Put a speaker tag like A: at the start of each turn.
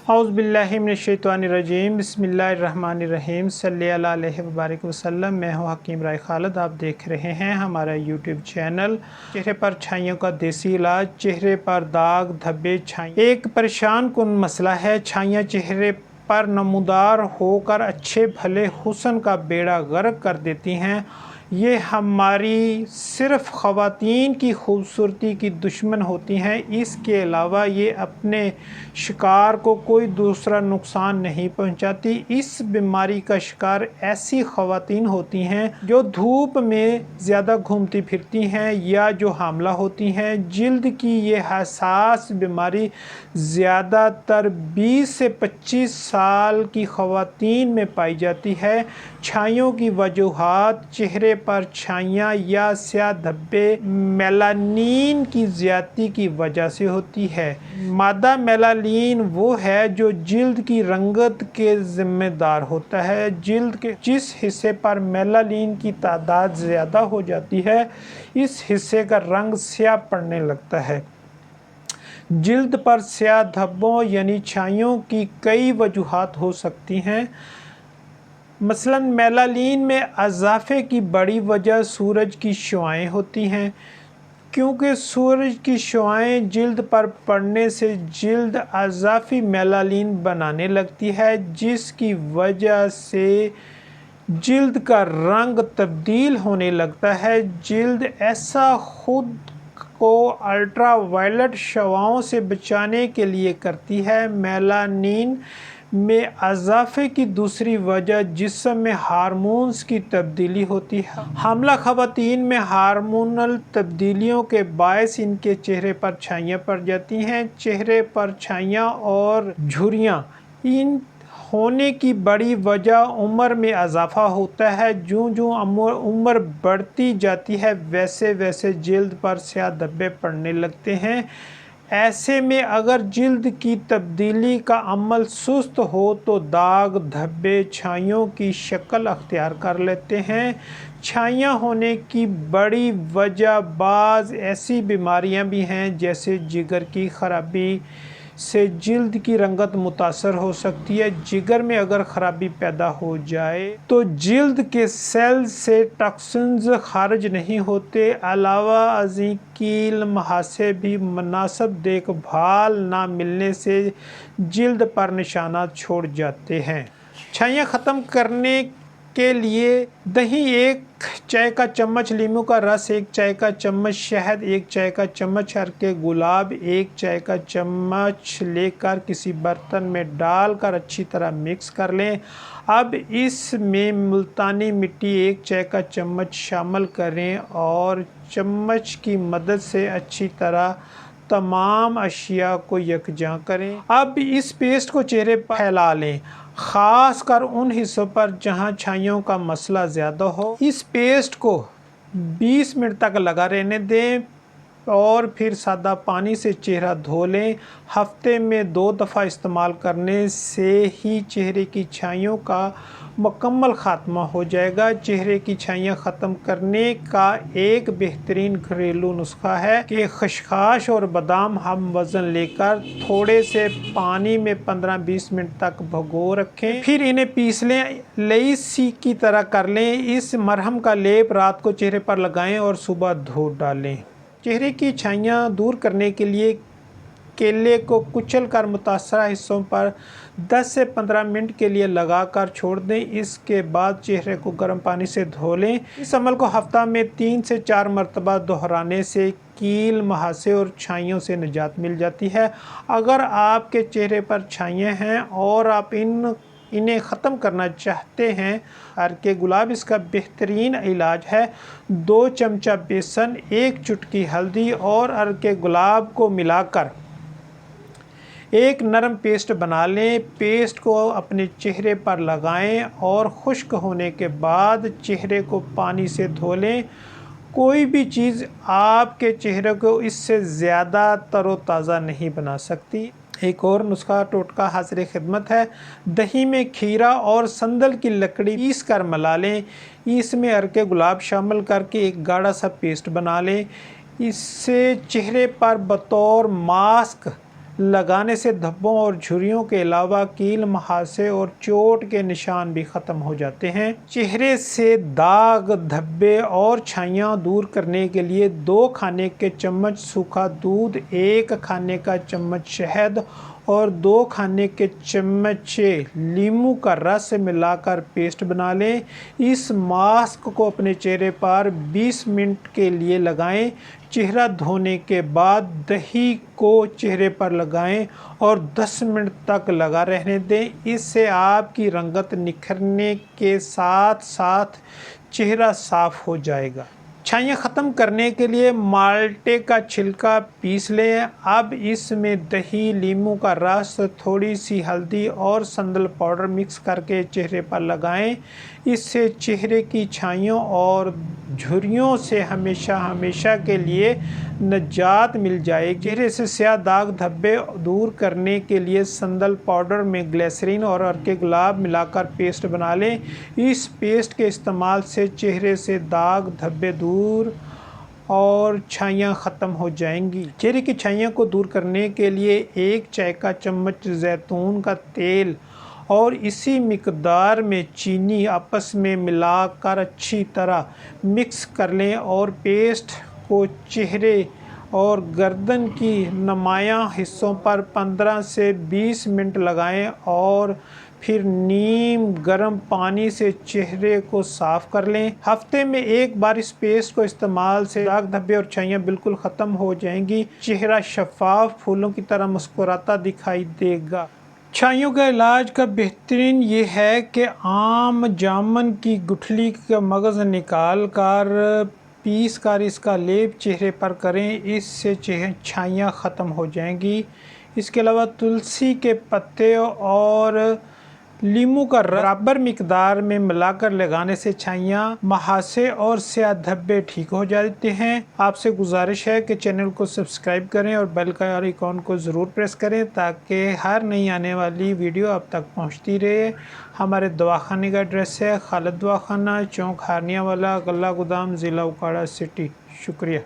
A: औज़ुबिल्लाहिमिनश्शैतानिर्रजीम बिस्मिल्लाहिर्रहमानिर्रहीम सल्लल्लाहु अलैहि वबारक वसल्लम। मैं हूँ हकीम राय खालिद। आप देख रहे हैं हमारा यूट्यूब चैनल। चेहरे पर छाइयों का देसी इलाज। चेहरे पर दाग धब्बे छाइयाँ एक परेशान कुन मसला है। छाइयाँ चेहरे पर नमूदार होकर अच्छे भले हुस्न का बेड़ा गर्क कर देती हैं। ये हमारी सिर्फ ख़वातीन की खूबसूरती की दुश्मन होती हैं। इसके अलावा ये अपने शिकार को कोई दूसरा नुकसान नहीं पहुंचाती। इस बीमारी का शिकार ऐसी ख़वातीन होती हैं जो धूप में ज़्यादा घूमती फिरती हैं या जो हामला होती हैं। जिल्द की ये हसास बीमारी ज़्यादातर 20 से 25 साल की ख़वातीन में पाई जाती है। छाइयों की वजूहात चेहरे पर छाइयाँ या स्याह धब्बे मेलानिन की ज़्यादती की वजह से होती है। मादा मेलानिन वो है जो जिल्द की रंगत के ज़िम्मेदार होता है। जिल्द के जिस हिस्से पर मेलानिन की तादाद ज़्यादा हो जाती है इस हिस्से का रंग स्याह पड़ने लगता है। जिल्द पर स्याह धब्बों यानी छाइयों की कई वजूहात हो सकती हैं। मसलन मेलानिन में इजाफे की बड़ी वजह सूरज की शुआएं होती हैं, क्योंकि सूरज की शुआएं जिल्द पर पड़ने से जिल्द इजाफी मेलानिन बनाने लगती है, जिसकी वजह से जिल्द का रंग तब्दील होने लगता है। जिल्द ऐसा खुद को अल्ट्रावायलेट शुआओं से बचाने के लिए करती है। मेलानिन में इजाफे की दूसरी वजह जिस्म में हार्मोन्स की तब्दीली होती है। हामला ख़वातीन में हार्मोनल तब्दीलियों के बायस इनके चेहरे पर छाइयाँ पड़ जाती हैं। चेहरे पर छाइयाँ और झुर्रियाँ इन होने की बड़ी वजह उम्र में इजाफा होता है। जो उम्र बढ़ती जाती है वैसे वैसे जिल्द पर स्याह धब्बे पड़ने लगते हैं। ऐसे में अगर जिल्द की तब्दीली का अमल सुस्त हो तो दाग धब्बे छाइयों की शक्ल अख्तियार कर लेते हैं। छाइयाँ होने की बड़ी वजह बाज़ ऐसी बीमारियां भी हैं जैसे जिगर की खराबी से जिल्द की रंगत मुतासर हो सकती है। जिगर में अगर ख़राबी पैदा हो जाए तो जिल्द के सेल से टॉक्सिन्स खारिज नहीं होते। अलावा अज़ीं कील महासे भी मुनासिब देखभाल ना मिलने से जिल्द पर निशानात छोड़ जाते हैं। छाइयाँ ख़त्म करने के लिए दही 1 चाय का चम्मच, लीमू का रस 1 चाय का चम्मच, शहद 1 चाय का चम्मच, हरके गुलाब 1 चाय का चम्मच लेकर किसी बर्तन में डालकर अच्छी तरह मिक्स कर लें। अब इसमें मुल्तानी मिट्टी 1 चाय का चम्मच शामिल करें और चम्मच की मदद से अच्छी तरह तमाम अशिया को यकजां करें। अब इस पेस्ट को चेहरे पर फैला लें, ख़ास कर उन हिस्सों पर जहां छाइयों का मसला ज़्यादा हो। इस पेस्ट को 20 मिनट तक लगा रहने दें और फिर सादा पानी से चेहरा धो लें। हफ्ते में 2 दफ़ा इस्तेमाल करने से ही चेहरे की छाइयों का मुकम्मल ख़ात्मा हो जाएगा। चेहरे की छाइयाँ ख़त्म करने का एक बेहतरीन घरेलू नुस्खा है कि खसखस और बादाम हम वज़न लेकर थोड़े से पानी में 15-20 मिनट तक भिगो रखें, फिर इन्हें पीस लें, लईसी की तरह कर लें। इस मरहम का लेप रात को चेहरे पर लगाएं और सुबह धो डालें। चेहरे की छाइयाँ दूर करने के लिए केले को कुचल कर मुतासरा हिस्सों पर 10 से 15 मिनट के लिए लगाकर छोड़ दें। इसके बाद चेहरे को गर्म पानी से धो लें। इस अमल को हफ्ता में 3 से 4 मरतबा दोहराने से कील महासे और छाइयों से निजात मिल जाती है। अगर आपके चेहरे पर छाइयाँ हैं और आप इन्हें ख़त्म करना चाहते हैं, हरके गुलाब इसका बेहतरीन इलाज है। 2 चमचा बेसन, 1 चुटकी हल्दी और हरके गुलाब को मिलाकर एक नरम पेस्ट बना लें। पेस्ट को अपने चेहरे पर लगाएं और खुश्क होने के बाद चेहरे को पानी से धो लें। कोई भी चीज़ आपके चेहरे को इससे ज़्यादा तरोताज़ा नहीं बना सकती। एक और नुस्खा टोटका हाज़िर खिदमत है। दही में खीरा और संदल की लकड़ी पीस कर मिला लें। इसमें हरके गुलाब शामिल करके एक गाढ़ा सा पेस्ट बना लें। इससे चेहरे पर बतौर मास्क लगाने से धब्बों और झुर्रियों के अलावा कील, मुहासे और चोट के निशान भी ख़त्म हो जाते हैं। चेहरे से दाग, धब्बे और छाइयाँ दूर करने के लिए 2 खाने के चम्मच सूखा दूध, 1 खाने का चम्मच शहद और 2 खाने के चम्मच नींबू का रस मिलाकर पेस्ट बना लें। इस मास्क को अपने चेहरे पर 20 मिनट के लिए लगाएं। चेहरा धोने के बाद दही को चेहरे पर लगाएं और 10 मिनट तक लगा रहने दें। इससे आपकी रंगत निखरने के साथ साथ चेहरा साफ हो जाएगा। छाइयाँ ख़त्म करने के लिए माल्टे का छिलका पीस लें। अब इसमें दही, नींबू का रस, थोड़ी सी हल्दी और संदल पाउडर मिक्स करके चेहरे पर लगाएं। इससे चेहरे की छाइयों और झुर्रियों से हमेशा के लिए निजात मिल जाएगी। चेहरे से स्याह दाग, धब्बे दूर करने के लिए संदल पाउडर में ग्लिसरीन और अर्के गुलाब मिलाकर पेस्ट बना लें। इस पेस्ट के इस्तेमाल से चेहरे से दाग, धब्बे दूर और छाइयाँ ख़त्म हो जाएंगी। चेहरे की छाइयों को दूर करने के लिए 1 चाय का चम्मच जैतून का तेल और इसी मिकदार में चीनी आपस में मिलाकर अच्छी तरह मिक्स कर लें और पेस्ट को चेहरे और गर्दन की नुमायाँ हिस्सों पर 15 से 20 मिनट लगाएं और फिर नीम गर्म पानी से चेहरे को साफ कर लें। हफ्ते में 1 बार इस पेस्ट को इस्तेमाल से दाग, धब्बे और छाइयाँ बिल्कुल ख़त्म हो जाएंगी। चेहरा शफाफ फूलों की तरह मुस्कुराता दिखाई देगा। छाइयों का इलाज का बेहतरीन ये है कि आम जामुन की गुठली का मगज़ निकाल कर पीस कर इसका लेप चेहरे पर करें। इससे छाइयाँ ख़त्म हो जाएंगी। इसके अलावा तुलसी के पत्ते और नींबू का बराबर मिकदार में मिलाकर लगाने से छाइयाँ, मुहासे और स्याह धब्बे ठीक हो जाते हैं। आपसे गुजारिश है कि चैनल को सब्सक्राइब करें और बेल का आइकॉन को ज़रूर प्रेस करें ताकि हर नई आने वाली वीडियो आप तक पहुंचती रहे। हमारे दवाखाने का एड्रेस है खालिद दवाखाना, चौक हारनिया वाला, गल्ला गोदाम, ज़िला उकाड़ा सिटी। शुक्रिया।